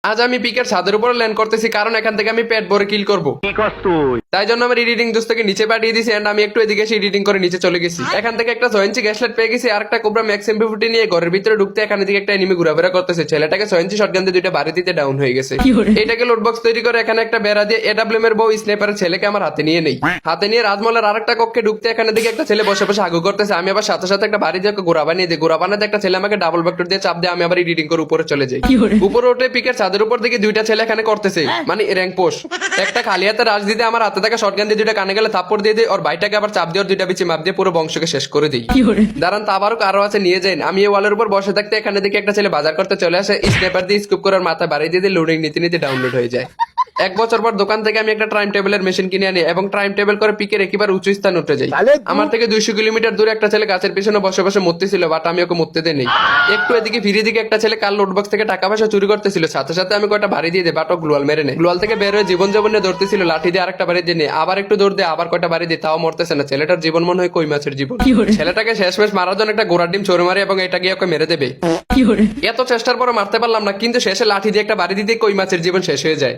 আজ আমি পিকের ছাদের উপরে ল্যান্ড করতেছি কারণ এখান থেকে আমি পেট ভরে কিল করবো। তাই জন্য আমার এডিটিং দোস্তকে নিচে পাঠিয়ে দিয়েছি এন্ড আমি একটু এদিকে এসে এডিটিং করে নিচে চলে গেছি। এখান থেকে একটা 6 ইঞ্চি গ্যাসলাইট পেয়ে গেছি আর একটা কোবরা ম্যাক্স এমপি40 নিয়ে ঘরের ভিতরে ঢুকতে এখানে থেকে একটা এনিমি ঘোরাফেরা করতেছে। ছেলেটাকে 6 ইঞ্চি শটগান দিয়ে দুইটা বাড়ি দিতে ডাউন হয়ে গেছে। এটাকে লোড বক্স তৈরি করে এখানে একটা বেড়া দিয়ে এডব্লিউএম এর বউ স্নাইপারের ছেলেকে আমার হাতে নিয়ে নেই। হাতে নিয়ে রাজমহলের আরেকটা কক্ষে ঢুকতে এখানে দিকে একটা ছেলে বসে বসে আগু করতেছে। আমি আবার সাথে সাথে একটা বাড়ি দিয়ে ঘোরা বানিয়ে দিই। ঘোরা বানাতে একটা ছেলে আমাকে ডাবল ভেক্টর দিয়ে চাপ দিয়ে আমি আবার এডিটিং করে উপরে চলে যাই। উপরে উঠে পিকের ছাদের উপর দিকে দুইটা ছেলে এখানে করতেছে মানে র্যাঙ্ক পোস্ট। একটা খালি হাতে রাশ দিতে আমার হাতে থাকা শটগান দিয়ে দুইটা কানে গেলে থাপ্পড় দিয়ে দিই ওর ভাইটাকে আবার চাপ দিয়ে ওর দুইটা বিচি মাপ দিয়ে পুরো বংশকে শেষ করে দিই। দাঁড়ান তা আবারও কারো আছে নিয়ে যাই। আমি এই ওয়ালের উপর বসে থাকতে এখানে দেখি একটা ছেলে বাজার করতে চলে আসে। স্ন্যাপার দিয়ে স্কুপ করে ওর মাথায় বাড়িয়ে দিয়ে লোডিং নিতে নিতে ডাউনলোড হয়ে যায়। 1 বছর পর দোকান থেকে আমি একটা টাইম টেবিলের মেশিন কিনে আনি এবং টাইম টেবিল করে পিকের একেবারে উঁচু স্থান উঠে যাই। আমার থেকে 200 কিলোমিটার দূরে একটা ছেলে গাছের পিছনে বসে বসে মরতেছিল বাট আমি ওকে মরতে দেই। একটু এদিকে ফিরে দিকে একটা ছেলে কাল লোডবক্স থেকে টাকা পয়সা চুরি করতেছিল। সাথে সাথে আমি কয়টা বাড়ি দিয়ে দিই বাট ও গ্লোয়াল মেরে নেই। গ্লোয়াল থেকে বের হয়ে জীবন জীবন নিয়ে দৌড়তেছিল। লাঠি দিয়ে আরেকটা বাড়ি দিয়ে নিয়ে আবার একটু দৌড় দিয়ে আবার কয়টা বাড়ি দিয়ে তাও মরতেছে না। ছেলেটার জীবন মনে হয় কই মাছের জীবন। ছেলেটাকে শেষমেশ মারার জন্য একটা ঘোড়ার ডিম ছড়ে মারি এবং এটা গিয়ে ওকে মেরে দেবে। এত চেষ্টার পরে মারতে পারলাম না কিন্তু শেষে লাঠি দিয়ে একটা বাড়ি দিতে কই মাছের জীবন শেষ হয়ে যায়।